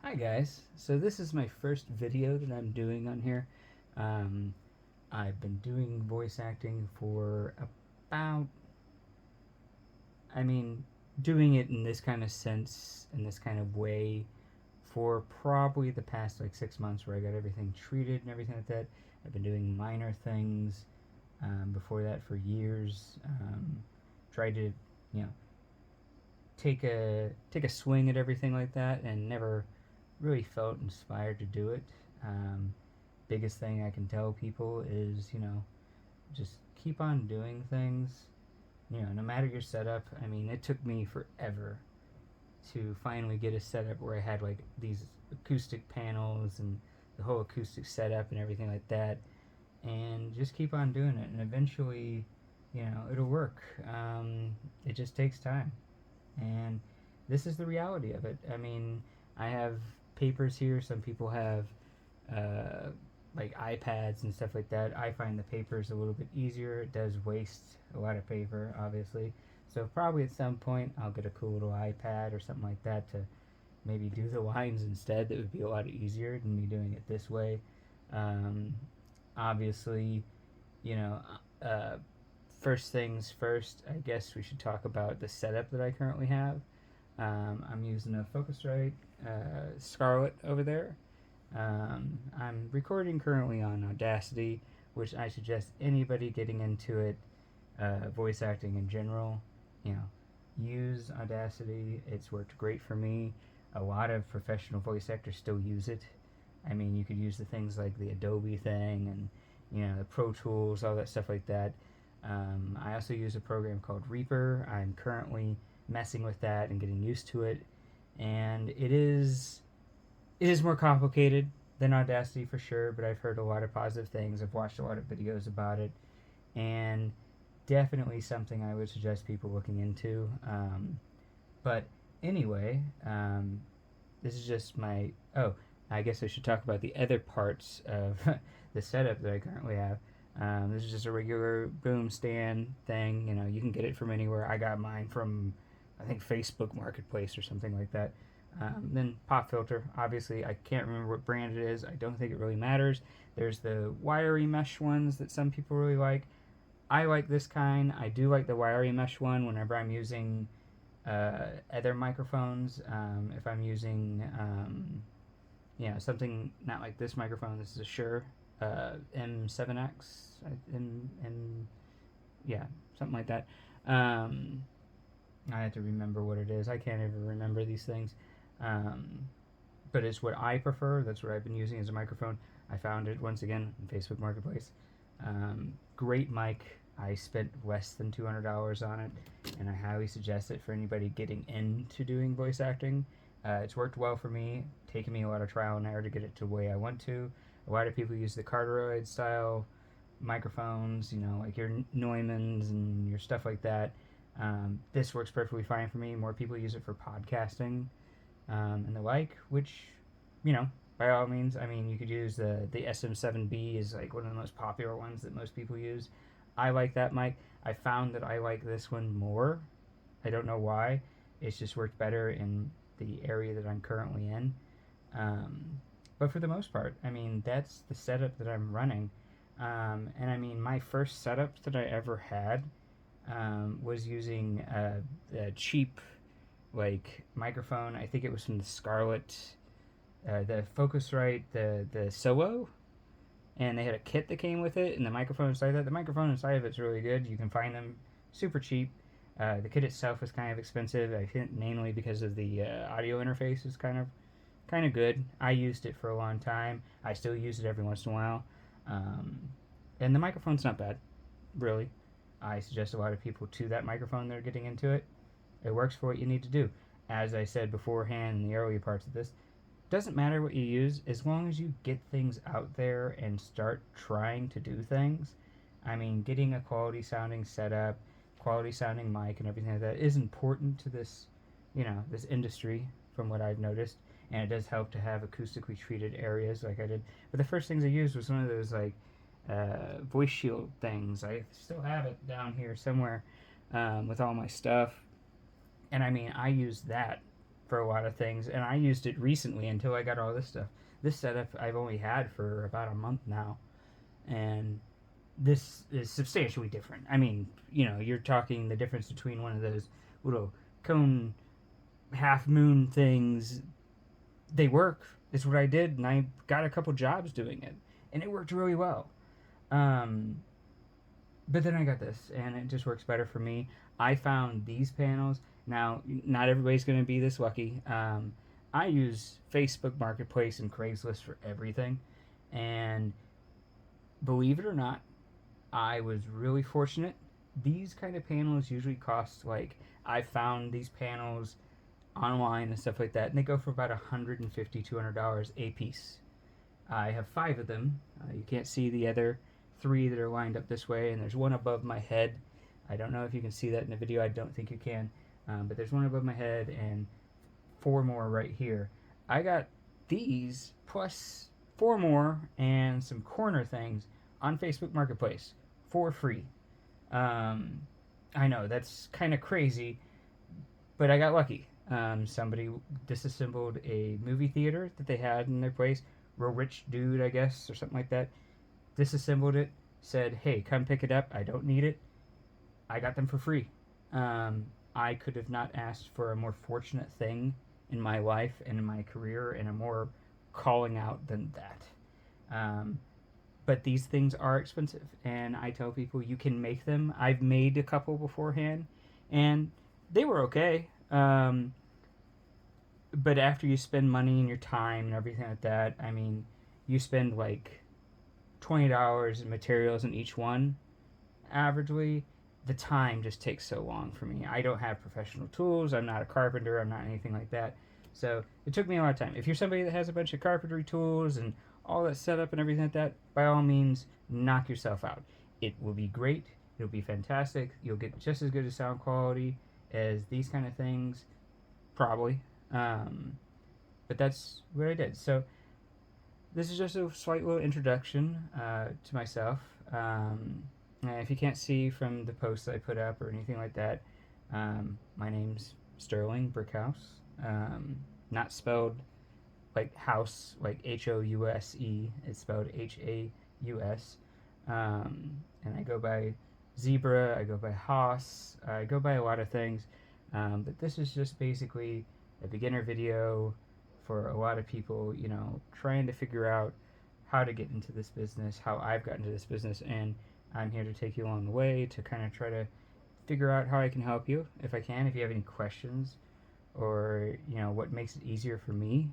Hi guys, so this is my first video that I'm doing on here. Um, I've been doing voice acting for about, I mean, doing it in this kind of sense, in this kind of way, for probably the past like 6 months where I got everything treated and everything like that. I've been doing minor things before that for years. Tried to, you know, take a swing at everything like that, and never really felt inspired to do it. Biggest thing I can tell people is, just keep on doing things. No matter your setup. I mean, it took me forever to finally get a setup where I had like these acoustic panels and the whole acoustic setup and everything like that. And just keep on doing it, and eventually, it'll work. It just takes time, and this is the reality of it. I mean, I have papers here. Some people have uh, like iPads and stuff like that. I find the papers a little bit easier. It does waste a lot of paper, obviously. So probably at some point I'll get a cool little iPad or something like that to maybe do the lines instead. That would be a lot easier than me doing it this way. Um, Obviously, you know, uh, first things first, I guess we should talk about the setup that I currently have. I'm using a Focusrite Scarlett over there. I'm recording currently on Audacity, which I suggest anybody getting into it, voice acting in general, you know, use Audacity. It's worked great for me. A lot of professional voice actors still use it. I mean, you could use the things like the Adobe thing and the Pro Tools, all that stuff like that. I also use a program called Reaper. I'm currently messing with that and getting used to it, and it is more complicated than Audacity for sure. But I've heard a lot of positive things. I've watched a lot of videos about it, and definitely something I would suggest people looking into. But anyway, this is just my. Oh, I guess I should talk about the other parts of the setup that I currently have. This is just a regular boom stand thing. You can get it from anywhere. I got mine from, I think, Facebook Marketplace or something like that. Then pop filter. Obviously, I can't remember what brand it is. I don't think it really matters. There's the wiry mesh ones that some people really like. I like this kind. I do like the wiry mesh one whenever I'm using other microphones. If I'm using something not like this microphone. This is a Shure M7X, yeah, something like that. Um, I have to remember what it is. I can't even remember these things. Um, but it's what I prefer. That's what I've been using as a microphone. I found it once again on Facebook Marketplace. Great mic. I spent less than $200 on it, and I highly suggest it for anybody getting into doing voice acting. It's worked well for me, taken me a lot of trial and error to get it to the way I want to. A lot of people use the Carteroid style microphones, like your Neumanns and your stuff like that. This works perfectly fine for me. More people use it for podcasting and the like, which, by all means, I mean, you could use the SM7B is like one of the most popular ones that most people use. I like that mic. I found that I like this one more. I don't know why. It's just worked better in the area that I'm currently in. Um, but for the most part, I mean, that's the setup that I'm running. And I mean, my first setup that I ever had was using a cheap, like, microphone. I think it was from the Scarlett, the Focusrite, the Solo. And they had a kit that came with it, and the microphone inside that. The microphone inside of it's really good. You can find them super cheap. The kit itself was kind of expensive. I think mainly because of the audio interface is kind of good. I used it for a long time. I still use it every once in a while, um, and the microphone's not bad, really. I suggest a lot of people to that microphone that are getting into it. It works for what you need to do. As I said beforehand in the earlier parts of this, doesn't matter what you use as long as you get things out there and start trying to do things. I mean, getting a quality sounding setup, quality sounding mic, and everything like that is important to this industry, from what I've noticed. And it does help to have acoustically treated areas like I did. But the first things I used was one of those like voice shield things. I still have it down here somewhere with all my stuff. And I mean, I used that for a lot of things, and I used it recently until I got all this stuff. This setup I've only had for about a month now, and this is substantially different. I mean, you're talking the difference between one of those little cone half moon things. They work. It's what I did, and I got a couple jobs doing it, and it worked really well. Um, but then I got this, and it just works better for me. I found these panels. Now, not everybody's going to be this lucky. I use Facebook Marketplace and Craigslist for everything, and believe it or not, I was really fortunate. These kind of panels usually cost, like, I found these panels online and stuff like that, and they go for about $150, $200 a piece. I have 5 of them. You can't see the other 3 that are lined up this way, and there's one above my head. I don't know if you can see that in the video. I don't think you can. But there's one above my head and 4 more right here. I got these plus 4 more and some corner things on Facebook Marketplace for free. I know that's kind of crazy, but I got lucky. Somebody disassembled a movie theater that they had in their place. Real rich dude, I guess, or something like that. Disassembled it, said, hey, come pick it up. I don't need it. I got them for free. I could have not asked for a more fortunate thing in my life and in my career and a more calling out than that. But these things are expensive, and I tell people you can make them. I've made a couple beforehand, and they were okay. But after you spend money and your time and everything like that, I mean, you spend like $20 in materials in each one, averagely. The time just takes so long for me. I don't have professional tools. I'm not a carpenter. I'm not anything like that. So it took me a lot of time. If you're somebody that has a bunch of carpentry tools and all that setup and everything like that, by all means, knock yourself out. It will be great. It'll be fantastic. You'll get just as good a sound quality as these kind of things, probably. But that's what I did. So this is just a slight little introduction to myself. If you can't see from the posts I put up or anything like that, my name's Sterling Brickhouse. Not spelled like house, like House. It's spelled Haus. And I go by Zebra, I go by Haas, I go by a lot of things. But this is just basically a beginner video for a lot of people, trying to figure out how to get into this business, how I've gotten into this business, and I'm here to take you along the way to kind of try to figure out how I can help you if I can. If you have any questions or, what makes it easier for me,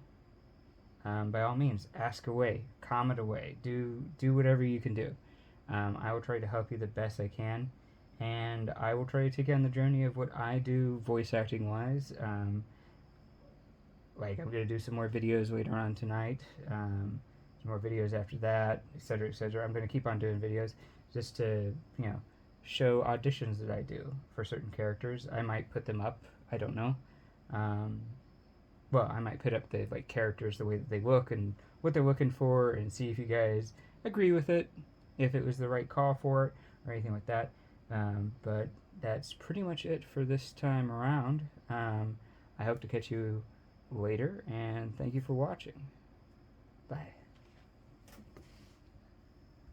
by all means, ask away, comment away, do whatever you can do. I will try to help you the best I can, and I will try to take you on the journey of what I do voice acting wise. Like, I'm going to do some more videos later on tonight, some more videos after that, etc., etc. I'm going to keep on doing videos just to, show auditions that I do for certain characters. I might put them up. I don't know. Well, I might put up the characters, the way that they look and what they're looking for, and see if you guys agree with it, if it was the right call for it, or anything like that. But that's pretty much it for this time around. I hope to catch you later, and thank you for watching. Bye.